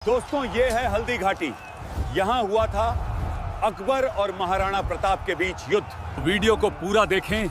दोस्तों, ये है हल्दी घाटी। यहाँ हुआ था अकबर और महाराणा प्रताप के बीच युद्ध। वीडियो को पूरा देखें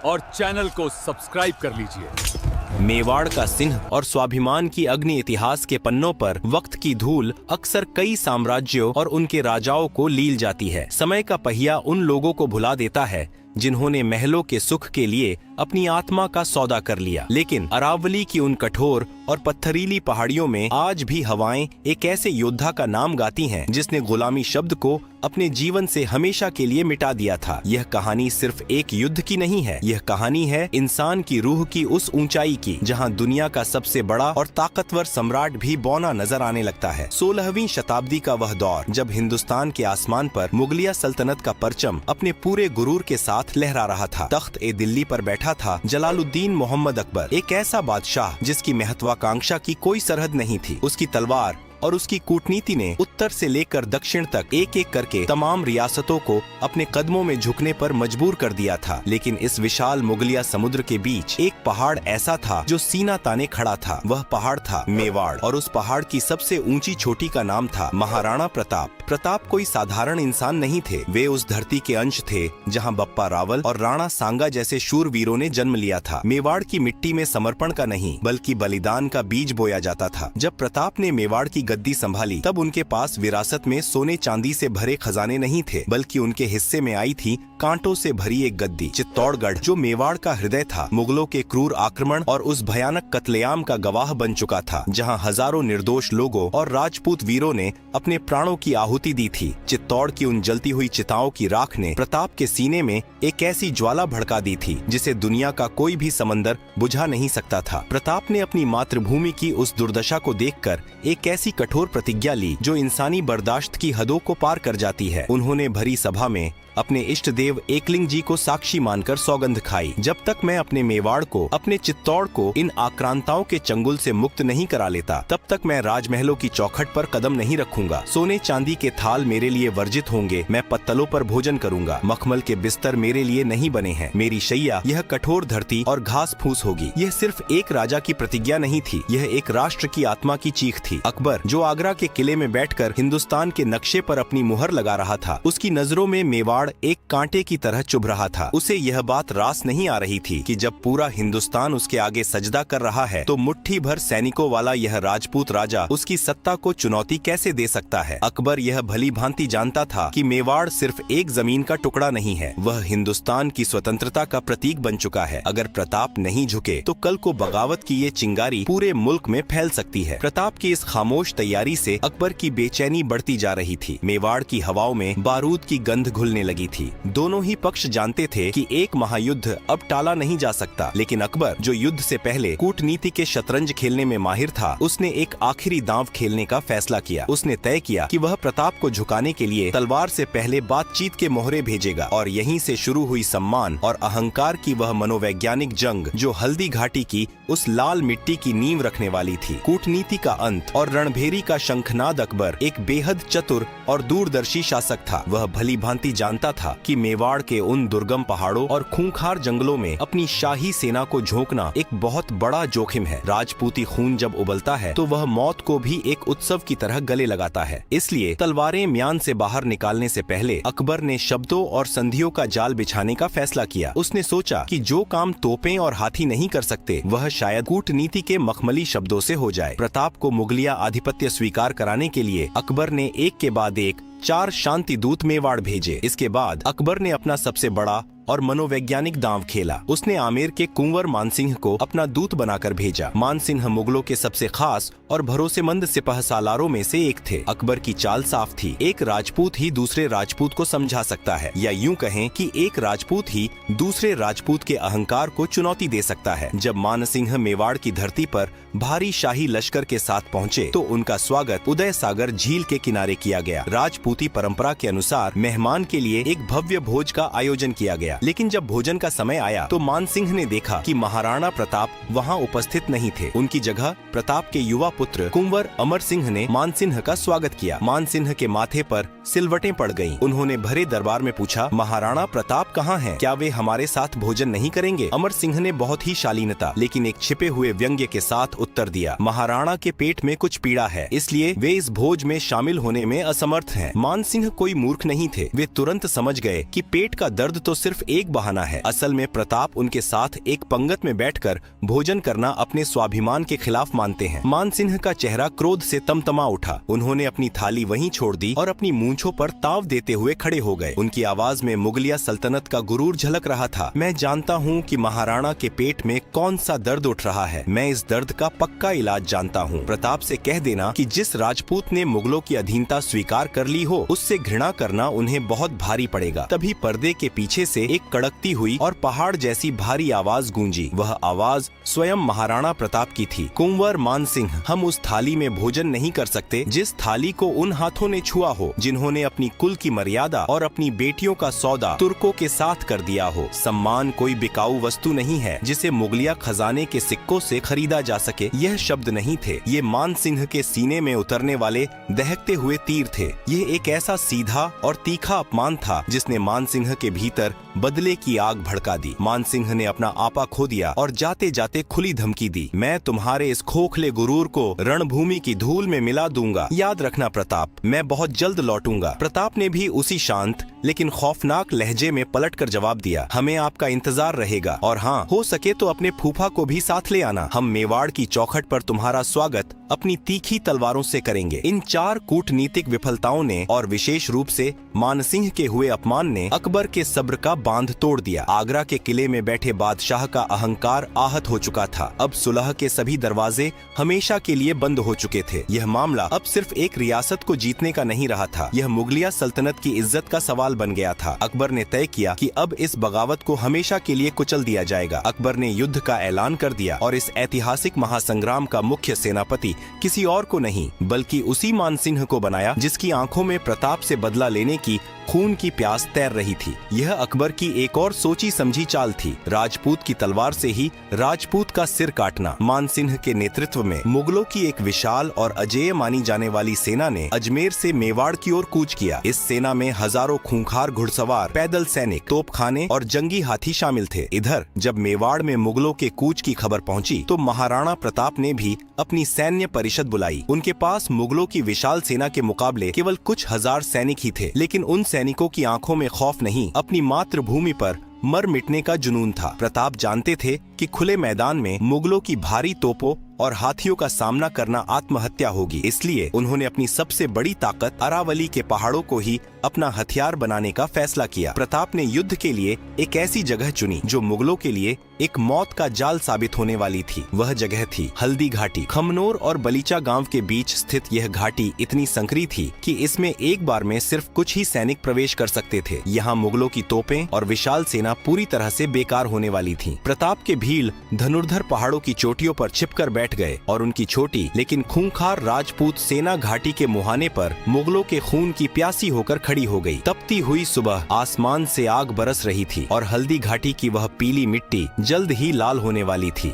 और चैनल को सब्सक्राइब कर लीजिए। मेवाड़ का सिंह और स्वाभिमान की अग्नि इतिहास के पन्नों पर वक्त की धूल अक्सर कई साम्राज्यों और उनके राजाओं को लील जाती है। समय का पहिया उन लोगों को भुला देता है जिन्होंने महलों के सुख के लिए अपनी आत्मा का सौदा कर लिया। लेकिन अरावली की उन कठोर और पत्थरीली पहाड़ियों में आज भी हवाएं एक ऐसे योद्धा का नाम गाती हैं जिसने गुलामी शब्द को अपने जीवन से हमेशा के लिए मिटा दिया था। यह कहानी सिर्फ एक युद्ध की नहीं है, यह कहानी है इंसान की रूह की उस ऊंचाई की जहां दुनिया का सबसे बड़ा और ताकतवर सम्राट भी बौना नजर आने लगता है। 16वीं शताब्दी का वह दौर जब हिंदुस्तान के आसमान पर मुगलिया सल्तनत का परचम अपने पूरे गुरूर के साथ लहरा रहा था। तख्त ए दिल्ली पर बैठा था जलालुद्दीन मोहम्मद अकबर, एक ऐसा बादशाह जिसकी महत्वाकांक्षा की कोई सरहद नहीं थी। उसकी तलवार और उसकी कूटनीति ने उत्तर से लेकर दक्षिण तक एक एक करके तमाम रियासतों को अपने कदमों में झुकने पर मजबूर कर दिया था। लेकिन इस विशाल मुगलिया समुद्र के बीच एक पहाड़ ऐसा था जो सीना ताने खड़ा था। वह पहाड़ था मेवाड़, और उस पहाड़ की सबसे ऊंची चोटी का नाम था महाराणा प्रताप। प्रताप कोई साधारण इंसान नहीं थे, वे उस धरती के अंश थे जहाँ बप्पा रावल और राणा सांगा जैसे शूरवीरों ने जन्म लिया था। मेवाड़ की मिट्टी में समर्पण का नहीं बल्कि बलिदान का बीज बोया जाता था। जब प्रताप ने मेवाड़ की गद्दी संभाली तब उनके पास विरासत में सोने चांदी से भरे खजाने नहीं थे, बल्कि उनके हिस्से में आई थी कांटों से भरी एक गद्दी। चित्तौड़गढ़ जो मेवाड़ का हृदय था, मुगलों के क्रूर आक्रमण और उस भयानक कत्लेआम का गवाह बन चुका था जहां हजारों निर्दोष लोगों और राजपूत वीरों ने अपने प्राणों की आहुति दी थी। चित्तौड़ की उन जलती हुई चिताओं की राख ने प्रताप के सीने में एक ऐसी ज्वाला भड़का दी थी जिसे दुनिया का कोई भी समंदर बुझा नहीं सकता था। प्रताप ने अपनी मातृभूमि की उस दुर्दशा को देखकर एक ऐसी कठोर प्रतिज्ञा ली जो इंसानी बर्दाश्त की हदों को पार कर जाती है। उन्होंने भरी सभा में अपने इष्ट देव एकलिंग जी को साक्षी मानकर सौगंध खाई, जब तक मैं अपने मेवाड़ को, अपने चित्तौड़ को इन आक्रांताओं के चंगुल से मुक्त नहीं करा लेता, तब तक मैं राजमहलों की चौखट पर कदम नहीं रखूंगा। सोने चांदी के थाल मेरे लिए वर्जित होंगे, मैं पत्तलों पर भोजन करूंगा। मखमल के बिस्तर मेरे लिए नहीं बने हैं, मेरी शैया यह कठोर धरती और घास फूस होगी। यह सिर्फ एक राजा की प्रतिज्ञा नहीं थी, यह एक राष्ट्र की आत्मा की चीख थी। अकबर जो आगरा के किले में बैठकर हिंदुस्तान के नक्शे पर अपनी मुहर लगा रहा था, उसकी नजरों में मेवाड़ एक कांटे की तरह चुभ रहा था। उसे यह बात रास नहीं आ रही थी कि जब पूरा हिंदुस्तान उसके आगे सजदा कर रहा है तो मुट्ठी भर सैनिकों वाला यह राजपूत राजा उसकी सत्ता को चुनौती कैसे दे सकता है। अकबर यह भली भांति जानता था कि मेवाड़ सिर्फ एक जमीन का टुकड़ा नहीं है, वह हिंदुस्तान की स्वतंत्रता का प्रतीक बन चुका है। अगर प्रताप नहीं झुके तो कल को बगावत की ये चिंगारी पूरे मुल्क में फैल सकती है। प्रताप की इस खामोश तैयारी से अकबर की बेचैनी बढ़ती जा रही थी। मेवाड़ की हवाओं में बारूद की गंध घुलने लगी थी। दोनों ही पक्ष जानते थे कि एक महायुद्ध अब टाला नहीं जा सकता, लेकिन अकबर जो युद्ध से पहले कूटनीति के शतरंज खेलने में माहिर था, उसने एक आखिरी दांव खेलने का फैसला किया। उसने तय किया कि वह प्रताप को झुकाने के लिए तलवार से पहले बातचीत के मोहरे भेजेगा, और यहीं से शुरू हुई सम्मान और अहंकार की वह मनोवैज्ञानिक जंग जो हल्दी घाटी की उस लाल मिट्टी की नींव रखने वाली थी। कूटनीति का अंत और रणभेरी का शंखनाद। अकबर एक बेहद चतुर और दूरदर्शी शासक था। वह भली भांति जानता था कि मेवाड़ के उन दुर्गम पहाड़ों और खूंखार जंगलों में अपनी शाही सेना को झोंकना एक बहुत बड़ा जोखिम है। राजपूती खून जब उबलता है तो वह मौत को भी एक उत्सव की तरह गले लगाता है। इसलिए तलवारें म्यान से बाहर निकालने से पहले अकबर ने शब्दों और संधियों का जाल बिछाने का फैसला किया। उसने सोचा कि जो काम तोपें और हाथी नहीं कर सकते वह शायद कूटनीति के मखमली शब्दों से हो जाए। प्रताप को मुगलिया आधिपत्य स्वीकार कराने के लिए अकबर ने एक के बाद एक 4 शांति दूत मेवाड़ भेजे। इसके बाद अकबर ने अपना सबसे बड़ा और मनोवैज्ञानिक दांव खेला। उसने आमेर के कुंवर मानसिंह को अपना दूत बनाकर भेजा। मानसिंह मुगलों के सबसे खास और भरोसेमंद सिपह सालारों में से एक थे। अकबर की चाल साफ थी, एक राजपूत ही दूसरे राजपूत को समझा सकता है, या यूं कहें कि एक राजपूत ही दूसरे राजपूत के अहंकार को चुनौती दे सकता है। जब मानसिंह मेवाड़ की धरती पर भारी शाही लश्कर के साथ पहुँचे तो उनका स्वागत उदय सागर झील के किनारे किया गया। राजपूती परंपरा के अनुसार मेहमान के लिए एक भव्य भोज का आयोजन किया गया। लेकिन जब भोजन का समय आया तो मानसिंह ने देखा कि महाराणा प्रताप वहां उपस्थित नहीं थे। उनकी जगह प्रताप के युवा पुत्र कुंवर अमर सिंह ने मानसिंह का स्वागत किया। मानसिंह के माथे पर सिलवटें पड़ गईं। उन्होंने भरे दरबार में पूछा, महाराणा प्रताप कहाँ हैं? क्या वे हमारे साथ भोजन नहीं करेंगे? अमर सिंह ने बहुत ही शालीनता लेकिन एक छिपे हुए व्यंग्य के साथ उत्तर दिया, महाराणा के पेट में कुछ पीड़ा है, इसलिए वे इस भोज में शामिल होने में असमर्थ हैं। मान सिंह कोई मूर्ख नहीं थे। वे तुरंत समझ गए कि पेट का दर्द तो सिर्फ एक बहाना है। असल में प्रताप उनके साथ एक पंगत में बैठकर भोजन करना अपने स्वाभिमान के खिलाफ मानते हैं। मान सिंह का चेहरा क्रोध से तमतमा उठा। उन्होंने अपनी थाली वहीं छोड़ दी और अपनी मूंछों पर ताव देते हुए खड़े हो गए। उनकी आवाज में मुगलिया सल्तनत का गुरूर झलक रहा था। मैं जानता हूँ कि महाराणा के पेट में कौन सा दर्द उठ रहा है। मैं इस दर्द का पक्का इलाज जानता हूँ। प्रताप से कह देना कि जिस राजपूत ने मुगलों की अधीनता स्वीकार कर ली हो, उससे घृणा करना उन्हें बहुत भारी पड़ेगा। तभी पर्दे के पीछे से एक कड़कती हुई और पहाड़ जैसी भारी आवाज गूंजी। वह आवाज स्वयं महाराणा प्रताप की थी। कुंवर मान सिंह, हम उस थाली में भोजन नहीं कर सकते जिस थाली को उन हाथों ने छुआ हो जिन्होंने अपनी कुल की मर्यादा और अपनी बेटियों का सौदा तुर्कों के साथ कर दिया हो। सम्मान कोई बिकाऊ वस्तु नहीं है जिसे मुगलिया खजाने के सिक्कों से खरीदा जा सके। यह शब्द नहीं थे, ये मान सिंह के सीने में उतरने वाले दहकते हुए तीर थे। यह एक ऐसा सीधा और तीखा अपमान था जिसने मान सिंह के भीतर बदले की आग भड़का दी। मान सिंह ने अपना आपा खो दिया और जाते जाते खुली धमकी दी, मैं तुम्हारे इस खोखले गुरूर को रणभूमि की धूल में मिला दूंगा। याद रखना प्रताप, मैं बहुत जल्द लौटूंगा। प्रताप ने भी उसी शांत लेकिन खौफनाक लहजे में पलटकर जवाब दिया, हमें आपका इंतजार रहेगा और हाँ, हो सके तो अपने फूफा को भी साथ ले आना। हम मेवाड़ की चौखट पर तुम्हारा स्वागत अपनी तीखी तलवारों से करेंगे। इन 4 कूटनीतिक विफलताओं ने और विशेष रूप से मानसिंह के हुए अपमान ने अकबर के सब्र का बांध तोड़ दिया। आगरा के किले में बैठे बादशाह का अहंकार आहत हो चुका था। अब सुलह के सभी दरवाजे हमेशा के लिए बंद हो चुके थे। यह मामला अब सिर्फ एक रियासत को जीतने का नहीं रहा था, यह मुगलिया सल्तनत की इज्जत का सवाल बन गया था। अकबर ने तय किया कि अब इस बगावत को हमेशा के लिए कुचल दिया जाएगा। अकबर ने युद्ध का ऐलान कर दिया और इस ऐतिहासिक महासंग्राम का मुख्य सेनापति किसी और को नहीं बल्कि उसी मानसिंह को बनाया जिसकी आंखों में प्रताप से बदला लेने की खून की प्यास तैर रही थी। यह अकबर की एक और सोची समझी चाल थी, राजपूत की तलवार से ही राजपूत का सिर काटना। मानसिंह के नेतृत्व में मुगलों की एक विशाल और अजेय मानी जाने वाली सेना ने अजमेर से मेवाड़ की ओर कूच किया। इस सेना में हजारों खूंखार घुड़सवार, पैदल सैनिक, तोपखाने और जंगी हाथी शामिल थे। इधर जब मेवाड़ में मुगलों के कूच की खबर पहुंची तो महाराणा प्रताप ने भी अपनी सैन्य परिषद बुलाई। उनके पास मुगलों की विशाल सेना के मुकाबले केवल कुछ हजार सैनिक ही थे, लेकिन उन सैनिकों की आंखों में खौफ नहीं, अपनी मातृभूमि पर मर मिटने का जुनून था। प्रताप जानते थे कि खुले मैदान में मुगलों की भारी तोपों और हाथियों का सामना करना आत्महत्या होगी, इसलिए उन्होंने अपनी सबसे बड़ी ताकत अरावली के पहाड़ों को ही अपना हथियार बनाने का फैसला किया। प्रताप ने युद्ध के लिए एक ऐसी जगह चुनी जो मुगलों के लिए एक मौत का जाल साबित होने वाली थी। वह जगह थी हल्दी घाटी। खमनोर और बलीचा गांव के बीच स्थित यह घाटी इतनी संकरी थी कि इसमें एक बार में सिर्फ कुछ ही सैनिक प्रवेश कर सकते थे। यहाँ मुगलों की तोपें और विशाल सेना पूरी तरह से बेकार होने वाली थी। प्रताप के भील धनुर्धर पहाड़ों की चोटियों पर छिपकर बैठ गए और उनकी छोटी लेकिन खूंखार राजपूत सेना घाटी के मुहाने पर मुगलों के खून की प्यासी होकर खड़ी हो गई। तपती हुई सुबह आसमान से आग बरस रही थी और हल्दी घाटी की वह पीली मिट्टी जल्द ही लाल होने वाली थी।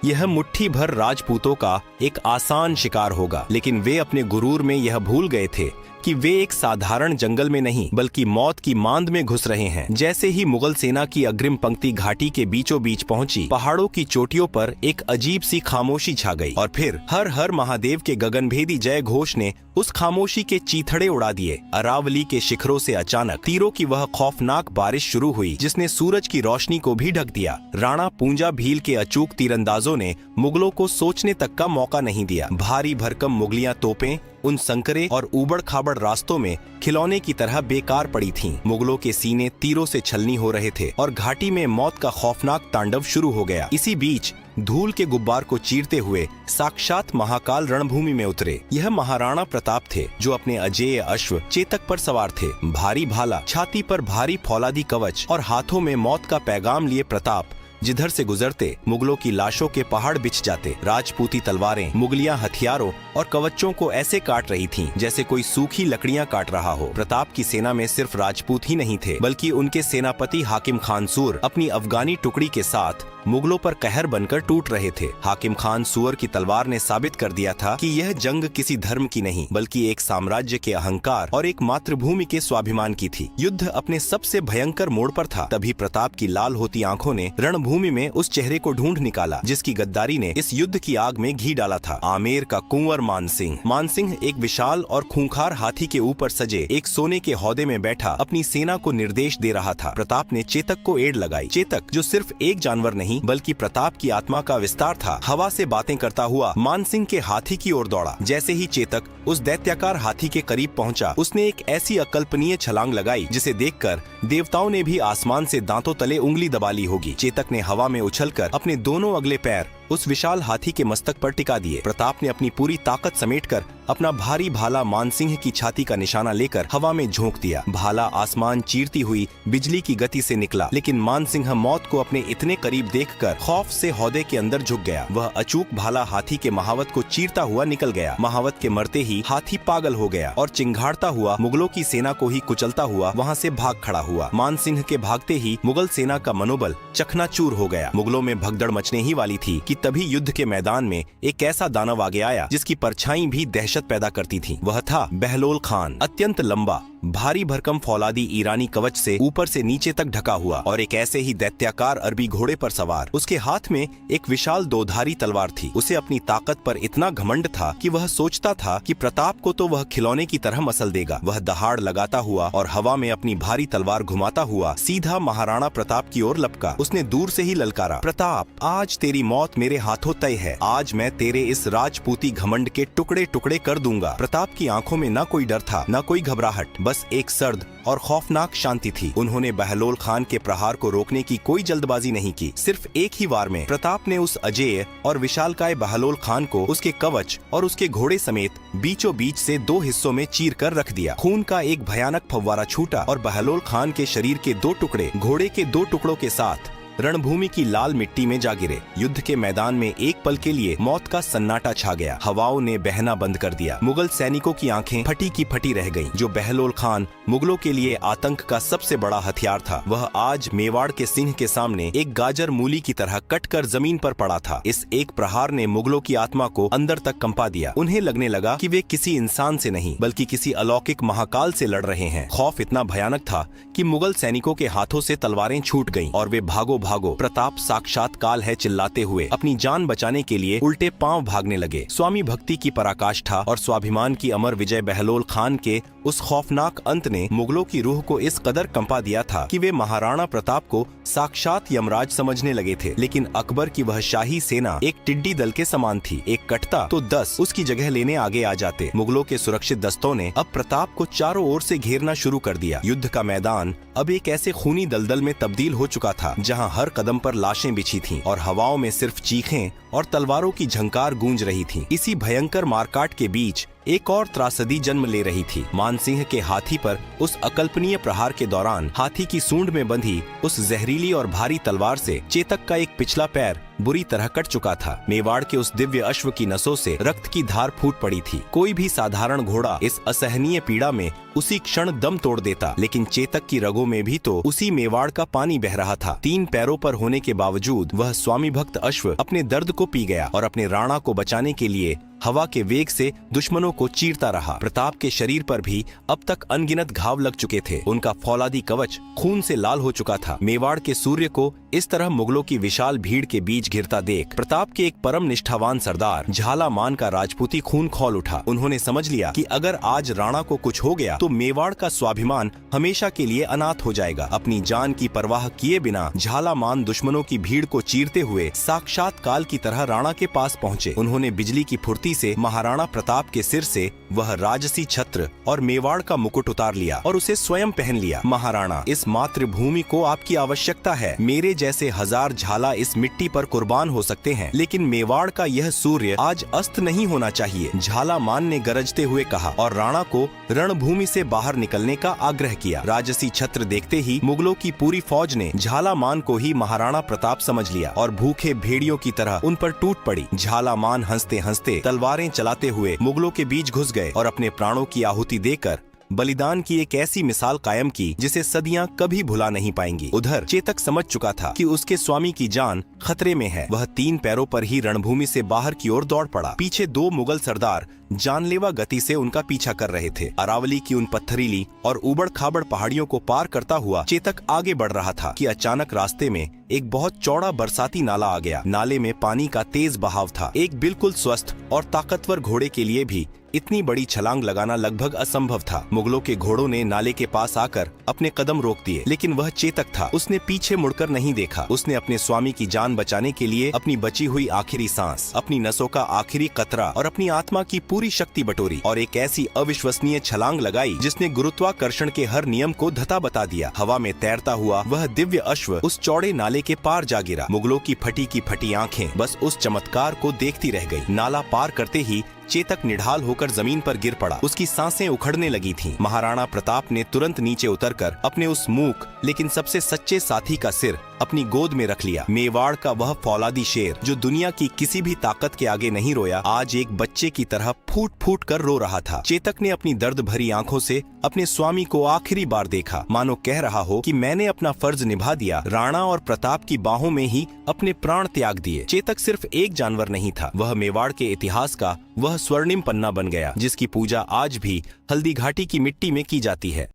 यह मुट्ठी भर राजपूतों का एक आसान शिकार होगा, लेकिन वे अपने गुरूर में यह भूल गए थे कि वे एक साधारण जंगल में नहीं बल्कि मौत की मांद में घुस रहे हैं। जैसे ही मुगल सेना की अग्रिम पंक्ति घाटी के बीचों बीच पहुंची, पहाड़ों की चोटियों पर एक अजीब सी खामोशी छा गई और फिर हर हर महादेव के गगनभेदी जय घोष ने उस खामोशी के चीथड़े उड़ा दिए। अरावली के शिखरों से अचानक तीरों की वह खौफनाक बारिश शुरू हुई जिसने सूरज की रोशनी को भी ढक दिया। राणा पूंजा भील के अचूक तीरंदाजों ने मुगलों को सोचने तक का मौका नहीं दिया। भारी भरकम मुगलियां तोपें उन संकरे और ऊबड़ खाबड़ रास्तों में खिलौने की तरह बेकार पड़ी थीं। मुगलों के सीने तीरों से छलनी हो रहे थे और घाटी में मौत का खौफनाक तांडव शुरू हो गया। इसी बीच धूल के गुब्बार को चीरते हुए साक्षात महाकाल रणभूमि में उतरे। यह महाराणा प्रताप थे जो अपने अजेय अश्व चेतक पर सवार थे। भारी भाला, छाती पर भारी फौलादी कवच और हाथों में मौत का पैगाम लिए प्रताप जिधर से गुजरते मुगलों की लाशों के पहाड़ बिछ जाते। राजपूती तलवारें मुगलिया हथियारों और कवचों को ऐसे काट रही थीं जैसे कोई सूखी लकड़ियां काट रहा हो। प्रताप की सेना में सिर्फ राजपूत ही नहीं थे बल्कि उनके सेनापति हाकिम खानसूर अपनी अफगानी टुकड़ी के साथ मुगलों पर कहर बनकर टूट रहे थे। हाकिम खान सुअर की तलवार ने साबित कर दिया था कि यह जंग किसी धर्म की नहीं बल्कि एक साम्राज्य के अहंकार और एक मातृभूमि के स्वाभिमान की थी। युद्ध अपने सबसे भयंकर मोड़ पर था। तभी प्रताप की लाल होती आंखों ने रणभूमि में उस चेहरे को ढूंढ निकाला जिसकी गद्दारी ने इस युद्ध की आग में घी डाला था। आमेर का कुंवर मानसिंह। मानसिंह एक विशाल और खूंखार हाथी के ऊपर सजे एक सोने के हौदे में बैठा अपनी सेना को निर्देश दे रहा था। प्रताप ने चेतक को एड़ लगाई। चेतक जो सिर्फ एक जानवर नहीं बल्कि प्रताप की आत्मा का विस्तार था, हवा से बातें करता हुआ मानसिंह के हाथी की ओर दौड़ा। जैसे ही चेतक उस दैत्याकार हाथी के करीब पहुंचा, उसने एक ऐसी अकल्पनीय छलांग लगाई जिसे देखकर देवताओं ने भी आसमान से दांतों तले उंगली दबा ली होगी। चेतक ने हवा में उछलकर अपने दोनों अगले पैर उस विशाल हाथी के मस्तक पर टिका दिए। प्रताप ने अपनी पूरी ताकत समेटकर अपना भारी भाला मानसिंह की छाती का निशाना लेकर हवा में झोंक दिया। भाला आसमान चीरती हुई बिजली की गति से निकला, लेकिन मानसिंह मौत को अपने इतने करीब देखकर खौफ से हौदे के अंदर झुक गया। वह अचूक भाला हाथी के महावत को चीरता हुआ निकल गया। महावत के मरते ही हाथी पागल हो गया और चिंघाड़ता हुआ मुगलों की सेना को ही कुचलता हुआ वहाँ से भाग खड़ा हुआ। मानसिंह के भागते ही मुगल सेना का मनोबल चकनाचूर हो गया। मुगलों में भगदड़ मचने ही वाली थी कि तभी युद्ध के मैदान में एक ऐसा दानव आगे आया जिसकी परछाई भी दहशत पैदा करती थी। वह था बहलोल खान। अत्यंत लंबा, भारी भरकम फौलादी ईरानी कवच से ऊपर से नीचे तक ढका हुआ और एक ऐसे ही दैत्याकार अरबी घोड़े पर सवार। उसके हाथ में एक विशाल दोधारी तलवार थी। उसे अपनी ताकत पर इतना घमंड था कि वह सोचता था कि प्रताप को तो वह खिलौने की तरह मसल देगा। वह दहाड़ लगाता हुआ और हवा में अपनी भारी तलवार घुमाता हुआ सीधा महाराणा प्रताप की ओर लपका। उसने दूर से ही ललकारा, प्रताप, आज तेरी मौत मेरे हाथों तय है। आज मैं तेरे इस राजपूती घमंड के टुकड़े टुकड़े कर दूंगा। प्रताप की आंखों में न कोई डर था, न कोई घबराहट, बस एक सर्द और खौफनाक शांति थी। उन्होंने बहलोल खान के प्रहार को रोकने की कोई जल्दबाजी नहीं की। सिर्फ एक ही वार में प्रताप ने उस अजेय और विशालकाय बहलोल खान को उसके कवच और उसके घोड़े समेत बीचों बीच से दो हिस्सों में चीर कर रख दिया। खून का एक भयानक फव्वारा छूटा और बहलोल खान के शरीर के दो टुकड़े घोड़े के दो टुकड़ों के साथ रणभूमि की लाल मिट्टी में जा गिरे। युद्ध के मैदान में एक पल के लिए मौत का सन्नाटा छा गया। हवाओं ने बहना बंद कर दिया। मुगल सैनिकों की आंखें फटी की फटी रह गईं। जो बहलोल खान मुगलों के लिए आतंक का सबसे बड़ा हथियार था, वह आज मेवाड़ के सिंह के सामने एक गाजर मूली की तरह कटकर जमीन पर पड़ा था। इस एक प्रहार ने मुगलों की आत्मा को अंदर तक कंपा दिया। उन्हें लगने लगा कि वे किसी इंसान से नहीं बल्कि किसी अलौकिक महाकाल से लड़ रहे हैं। खौफ इतना भयानक था कि मुगल सैनिकों के हाथों से तलवारें छूट गईं और वे भागो भागो, प्रताप साक्षात काल है चिल्लाते हुए अपनी जान बचाने के लिए उल्टे पांव भागने लगे। स्वामी भक्ति की पराकाष्ठा और स्वाभिमान की अमर विजय बहलोल खान के उस खौफनाक अंत ने मुगलों की रूह को इस कदर कंपा दिया था कि वे महाराणा प्रताप को साक्षात यमराज समझने लगे थे। लेकिन अकबर की वह शाही सेना एक टिड्डी दल के समान थी। एक कटता तो 10 उसकी जगह लेने आगे आ जाते। मुगलों के सुरक्षित दस्तों ने अब प्रताप को चारों ओर से घेरना शुरू कर दिया। युद्ध का मैदान अब एक ऐसे खूनी दलदल में तब्दील हो चुका था जहां हर कदम पर लाशें बिछी थीं और हवाओं में सिर्फ चीखें और तलवारों की झंकार गूंज रही थी। इसी भयंकर मारकाट के बीच एक और त्रासदी जन्म ले रही थी। मानसिंह के हाथी पर उस अकल्पनीय प्रहार के दौरान हाथी की सूंड में बंधी उस जहरीली और भारी तलवार से चेतक का एक पिछला पैर बुरी तरह कट चुका था। मेवाड़ के उस दिव्य अश्व की नसों से रक्त की धार फूट पड़ी थी। कोई भी साधारण घोड़ा इस असहनीय पीड़ा में उसी क्षण दम तोड़ देता, लेकिन चेतक की रगों में भी तो उसी मेवाड़ का पानी बह रहा था। 3 पैरों पर होने के बावजूद वह स्वामी भक्त अश्व अपने दर्द को पी गया और अपने राणा को बचाने के लिए हवा के वेग से दुश्मनों को चीरता रहा। प्रताप के शरीर पर भी अब तक अनगिनत घाव लग चुके थे। उनका फौलादी कवच खून से लाल हो चुका था। मेवाड़ के सूर्य को इस तरह मुगलों की विशाल भीड़ के बीच घिरता देख प्रताप के एक परम निष्ठावान सरदार झालामान का राजपूती खून खौल उठा। उन्होंने समझ लिया कि अगर आज राणा को कुछ हो गया तो मेवाड़ का स्वाभिमान हमेशा के लिए अनाथ हो जाएगा। अपनी जान की परवाह किए बिना झालामान दुश्मनों की भीड़ को चीरते हुए साक्षात काल की तरह राणा के पास पहुँचे। उन्होंने बिजली की फुर्ती से महाराणा प्रताप के सिर से वह राजसी छत्र और मेवाड़ का मुकुट उतार लिया और उसे स्वयं पहन लिया। महाराणा, इस मातृभूमि को आपकी आवश्यकता है। मेरे जैसे 1000 झाला इस मिट्टी पर कुर्बान हो सकते हैं, लेकिन मेवाड़ का यह सूर्य आज अस्त नहीं होना चाहिए। झालामान ने गरजते हुए कहा और राणा को रणभूमि से बाहर निकलने का आग्रह किया। राजसी छत्र देखते ही मुगलों की पूरी फौज ने झालामान को ही महाराणा प्रताप समझ लिया और भूखे भेड़ियों की तरह उन पर टूट पड़ी। झालामान हंसते हंसते तलवारें चलाते हुए मुगलों के बीच घुस गए और अपने प्राणों की आहुति देकर बलिदान की एक ऐसी मिसाल कायम की जिसे सदियां कभी भुला नहीं पाएंगी। उधर चेतक समझ चुका था कि उसके स्वामी की जान खतरे में है। वह 3 पैरों पर ही रणभूमि से बाहर की ओर दौड़ पड़ा। पीछे 2 मुगल सरदार जानलेवा गति से उनका पीछा कर रहे थे। अरावली की उन पत्थरीली और उबड़ खाबड़ पहाड़ियों को पार करता हुआ चेतक आगे बढ़ रहा था कि अचानक रास्ते में एक बहुत चौड़ा बरसाती नाला आ गया। नाले में पानी का तेज बहाव था। एक बिल्कुल स्वस्थ और ताकतवर घोड़े के लिए भी इतनी बड़ी छलांग लगाना लगभग असंभव था। मुगलों के घोड़ों ने नाले के पास आकर अपने कदम रोक दिए, लेकिन वह चेतक था। उसने पीछे मुड़कर नहीं देखा। उसने अपने स्वामी की जान बचाने के लिए अपनी बची हुई आखिरी सांस, अपनी नसों का आखिरी कतरा और अपनी आत्मा की पूरी शक्ति बटोरी और एक ऐसी अविश्वसनीय छलांग लगाई जिसने गुरुत्वाकर्षण के हर नियम को धता बता दिया। हवा में तैरता हुआ वह दिव्य अश्व उस चौड़े नाले के पार जा गिरा। मुगलों की फटी आंखें बस उस चमत्कार को देखती रह गई। नाला पार करते ही चेतक निढाल होकर जमीन पर गिर पड़ा। उसकी सांसें उखड़ने लगी थीं। महाराणा प्रताप ने तुरंत नीचे उतरकर अपने उस मूक लेकिन सबसे सच्चे साथी का सिर अपनी गोद में रख लिया। मेवाड़ का वह फौलादी शेर जो दुनिया की किसी भी ताकत के आगे नहीं रोया, आज एक बच्चे की तरह फूट फूट कर रो रहा था। चेतक ने अपनी दर्द भरी आंखों से अपने स्वामी को आखिरी बार देखा, मानो कह रहा हो कि मैंने अपना फर्ज निभा दिया। राणा और प्रताप की बाहों में ही अपने प्राण त्याग दिए। चेतक सिर्फ एक जानवर नहीं था, वह मेवाड़ के इतिहास का वह स्वर्णिम पन्ना बन गया जिसकी पूजा आज भी हल्दी घाटी की मिट्टी में की जाती है।